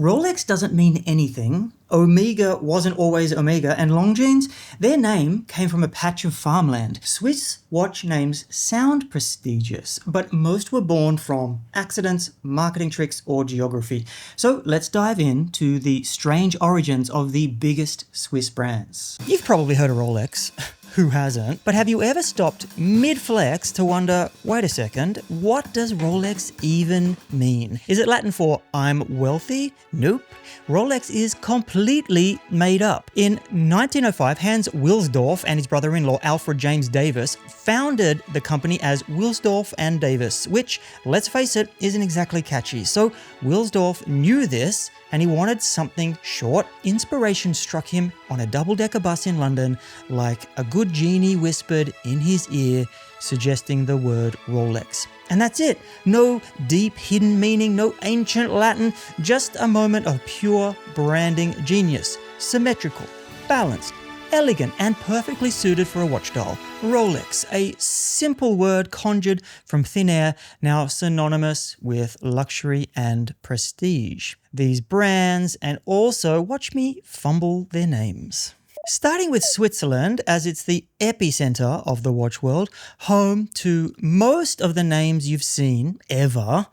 Rolex doesn't mean anything, Omega wasn't always Omega, and Longines, their name came from a patch of farmland. Swiss watch names sound prestigious, but most were born from accidents, marketing tricks, or geography. So let's dive into the strange origins of the biggest Swiss brands. You've probably heard of Rolex. Who hasn't? But have you ever stopped mid-flex to wonder, wait a second, what does Rolex even mean? Is it Latin for I'm wealthy? Nope. Rolex is completely made up. In 1905, Hans Wilsdorf and his brother-in-law Alfred James Davis founded the company as Wilsdorf and Davis, which, let's face it, isn't exactly catchy. So Wilsdorf knew this and he wanted something short. Inspiration struck him on a double-decker bus in London like a good genie whispered in his ear, suggesting the word Rolex. And that's it. No deep hidden meaning, no ancient Latin, just a moment of pure branding genius. Symmetrical, balanced, elegant, and perfectly suited for a watch dial. Rolex, a simple word conjured from thin air, now synonymous with luxury and prestige. These brands, and also, watch me fumble their names. Starting with Switzerland, as it's the epicenter of the watch world, home to most of the names you've seen ever.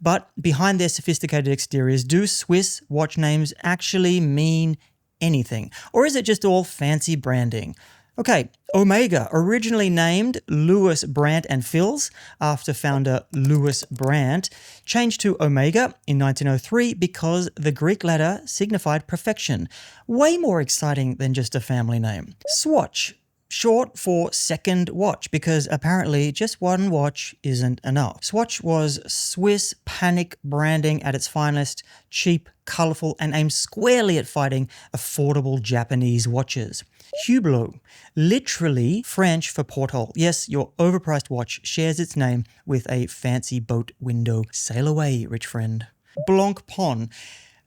But behind their sophisticated exteriors, do Swiss watch names actually mean anything? Or is it just all fancy branding? Okay, Omega, originally named Louis Brandt and Fils after founder Louis Brandt, changed to Omega in 1903 because the Greek letter signified perfection. Way more exciting than just a family name. Swatch, short for second watch, because apparently just one watch isn't enough. Swatch was Swiss panic branding at its finest, cheap, colourful, and aimed squarely at fighting affordable Japanese watches. Hublot, literally French for porthole. Yes, your overpriced watch shares its name with a fancy boat window. Sail away, rich friend. Blancpain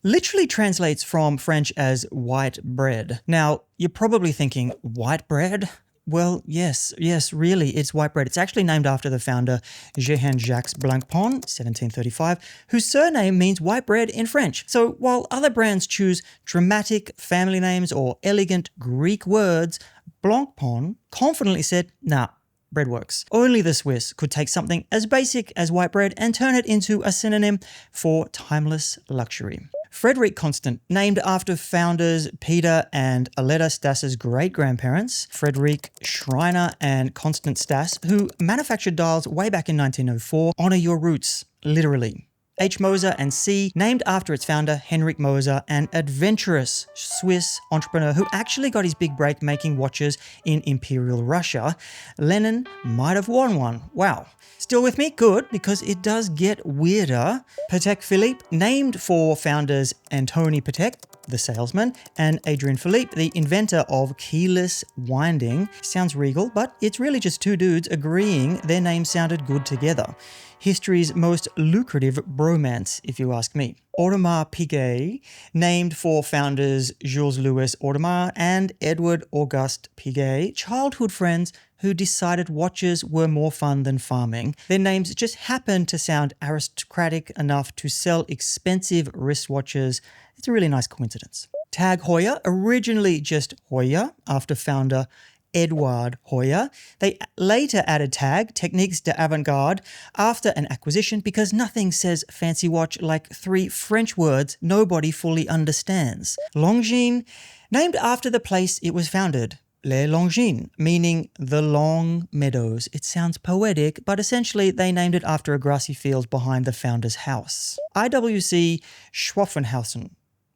literally translates from French as white bread. Now, you're probably thinking, white bread? Well, yes, really, it's white bread. It's actually named after the founder, Jean-Jacques Blancpain, 1735, whose surname means white bread in French. So while other brands choose dramatic family names or elegant Greek words, Blancpain confidently said, nah, bread works. Only the Swiss could take something as basic as white bread and turn it into a synonym for timeless luxury. Frederick Constant, named after founders Peter and Aletta Stas's great-grandparents, Frederick Schreiner and Constant Stas, who manufactured dials way back in 1904. Honor your roots, literally. H. Moser and C, named after its founder, Henrik Moser, an adventurous Swiss entrepreneur who actually got his big break making watches in Imperial Russia. Lenin might have won one. Wow. Still with me? Good, because it does get weirder. Patek Philippe, named for founders Antony Patek, the salesman, and Adrian Philippe, the inventor of keyless winding. Sounds regal, but it's really just two dudes agreeing their names sounded good together. History's most lucrative bromance, if you ask me. Audemars Piguet, named for founders Jules-Louis Audemars and Edward Auguste Piguet, childhood friends who decided watches were more fun than farming. Their names just happened to sound aristocratic enough to sell expensive wristwatches. It's a really nice coincidence. Tag Heuer, originally just Heuer, after founder Edouard Heuer. They later added Tag, Techniques d'Avant-Garde, after an acquisition because nothing says fancy watch like three French words nobody fully understands. Longines, named after the place it was founded. Les Longines, meaning the long meadows. It sounds poetic, but essentially they named it after a grassy field behind the founder's house. IWC Schwaffenhausen,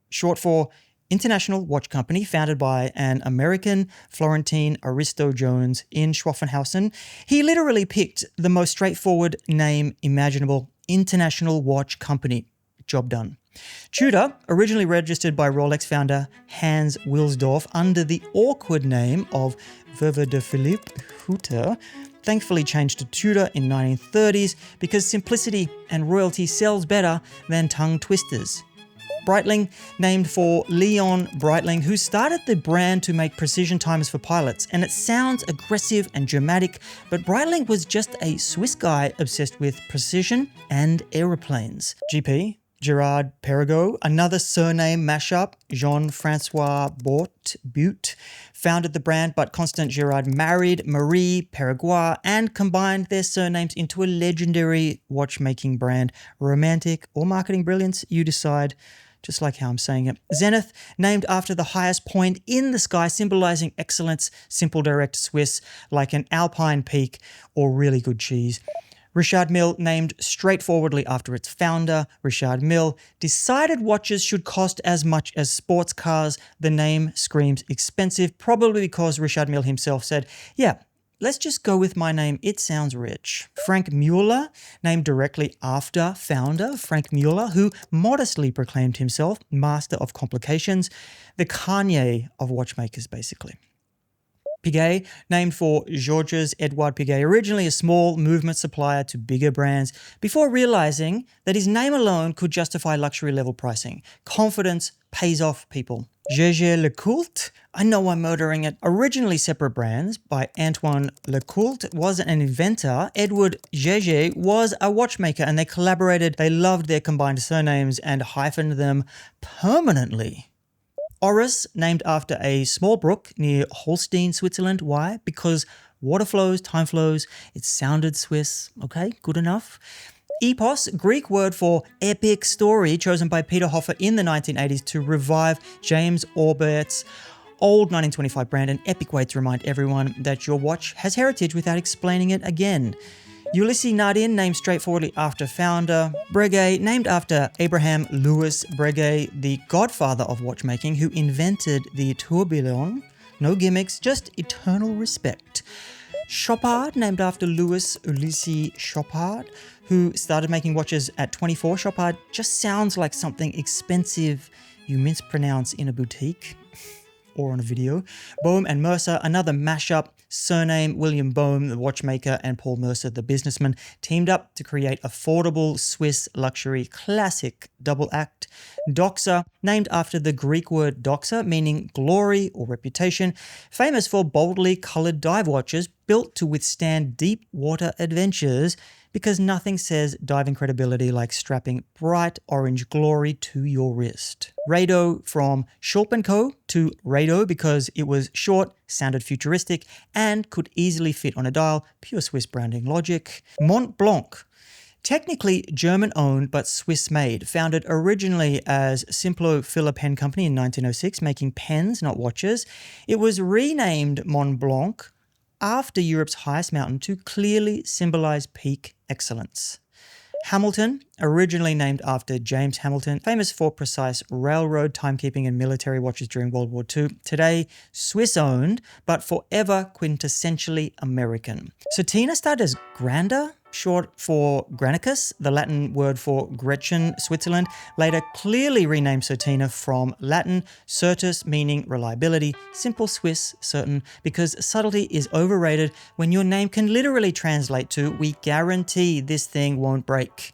short for International Watch Company, founded by an American Florentine Aristo Jones in Schwaffenhausen. He literally picked the most straightforward name imaginable, International Watch Company. Job done. Tudor, originally registered by Rolex founder Hans Wilsdorf under the awkward name of Veuve de Philippe Hutter, thankfully changed to Tudor in 1930s because simplicity and royalty sells better than tongue twisters. Breitling, named for Leon Breitling, who started the brand to make precision timers for pilots. And it sounds aggressive and dramatic, but Breitling was just a Swiss guy obsessed with precision and aeroplanes. GP, Gerard Perregaux. Another surname mashup, Jean-Francois Butte, founded the brand, but Constant Girard married Marie Perregaux and combined their surnames into a legendary watchmaking brand. Romantic or marketing brilliance, you decide. Just like how I'm saying it. Zenith, named after the highest point in the sky, symbolizing excellence, simple, direct, Swiss, like an alpine peak or really good cheese. Richard Mille, named straightforwardly after its founder, Richard Mille, decided watches should cost as much as sports cars. The name screams expensive, probably because Richard Mille himself said, yeah, let's just go with my name. It sounds rich. Frank Mueller, named directly after founder Frank Mueller, who modestly proclaimed himself master of complications, the Kanye of watchmakers, basically. Piguet, named for Georges Edouard Piguet, originally a small movement supplier to bigger brands, before realizing that his name alone could justify luxury level pricing. Confidence pays off, people. Jaeger LeCoultre, I know I'm murdering it. Originally separate brands by Antoine LeCoultre, was an inventor. Edward Jaeger was a watchmaker and they collaborated. They loved their combined surnames and hyphened them permanently. Oris, named after a small brook near Holstein, Switzerland. Why? Because water flows, time flows. It sounded Swiss. Okay, good enough. Epos, Greek word for epic story, chosen by Peter Hoffer in the 1980s to revive James Orbert's old 1925 brand, an epic way to remind everyone that your watch has heritage without explaining it again. Ulysses Nardin, named straightforwardly after founder. Breguet, named after Abraham Louis Breguet, the godfather of watchmaking, who invented the tourbillon. No gimmicks, just eternal respect. Chopard, named after Louis Ulysses Chopard, who started making watches at 24. Chopard just sounds like something expensive you mispronounce in a boutique or on a video. Boehm and Mercer, another mashup. Surname William Boehm, the watchmaker, and Paul Mercer, the businessman, teamed up to create affordable Swiss luxury classic double act. Doxa, named after the Greek word doxa, meaning glory or reputation, famous for boldly colored dive watches built to withstand deep water adventures, because nothing says diving credibility like strapping bright orange glory to your wrist. Rado, from Schulp & Co. to Rado because it was short, sounded futuristic, and could easily fit on a dial, pure Swiss branding logic. Mont Blanc, technically German-owned but Swiss-made, founded originally as Simplo Filler Pen Company in 1906, making pens, not watches. It was renamed Mont Blanc after Europe's highest mountain to clearly symbolize peak excellence. Hamilton, originally named after James Hamilton, famous for precise railroad timekeeping and military watches during World War II. Today, Swiss-owned, but forever quintessentially American. Certina started as Granda, short for Granicus, the Latin word for Gretchen, Switzerland, later clearly renamed Certina from Latin, certus, meaning reliability, simple Swiss, certain, because subtlety is overrated when your name can literally translate to, we guarantee this thing won't break.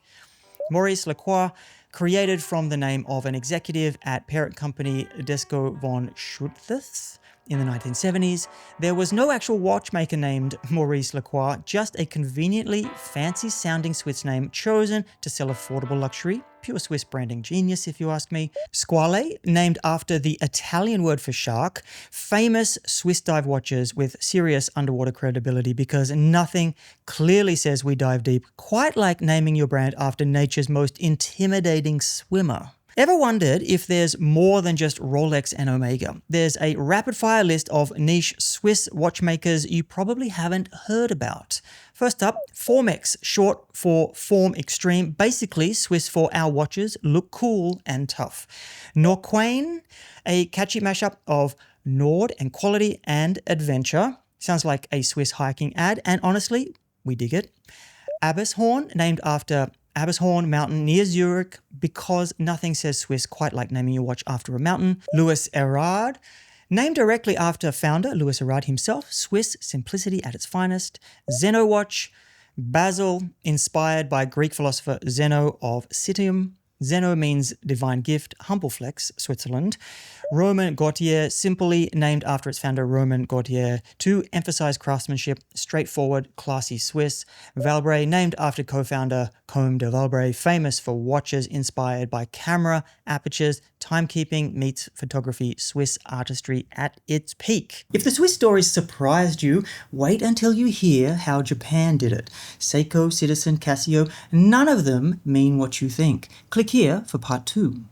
Maurice Lacroix, created from the name of an executive at parent company Desco von Schulthess in the 1970s. There was no actual watchmaker named Maurice Lacroix, just a conveniently fancy-sounding Swiss name chosen to sell affordable luxury. Pure Swiss branding genius, if you ask me. Squale, named after the Italian word for shark. Famous Swiss dive watches with serious underwater credibility because nothing clearly says we dive deep, quite like naming your brand after nature's most intimidating swimmer. Ever wondered if there's more than just Rolex and Omega? There's a rapid-fire list of niche Swiss watchmakers you probably haven't heard about. First up, Formex, short for Form Extreme, basically Swiss for our watches look cool and tough. Norquain, a catchy mashup of Nord and quality and adventure. Sounds like a Swiss hiking ad, and honestly, we dig it. Abbeshorn, named after Abbeshorn Mountain near Zurich, because nothing says Swiss quite like naming your watch after a mountain. Louis Erard, named directly after founder Louis Erard himself, Swiss simplicity at its finest. Zeno watch, Basil, inspired by Greek philosopher Zeno of Citium. Zeno means divine gift, humble flex, Switzerland. Roman Gautier, simply named after its founder Roman Gautier, to emphasize craftsmanship, straightforward, classy Swiss. Valbray, named after co-founder Comte de Valbray, famous for watches inspired by camera, apertures, timekeeping meets photography, Swiss artistry at its peak. If the Swiss stories surprised you, wait until you hear how Japan did it. Seiko, Citizen, Casio, none of them mean what you think. Click here for part 2.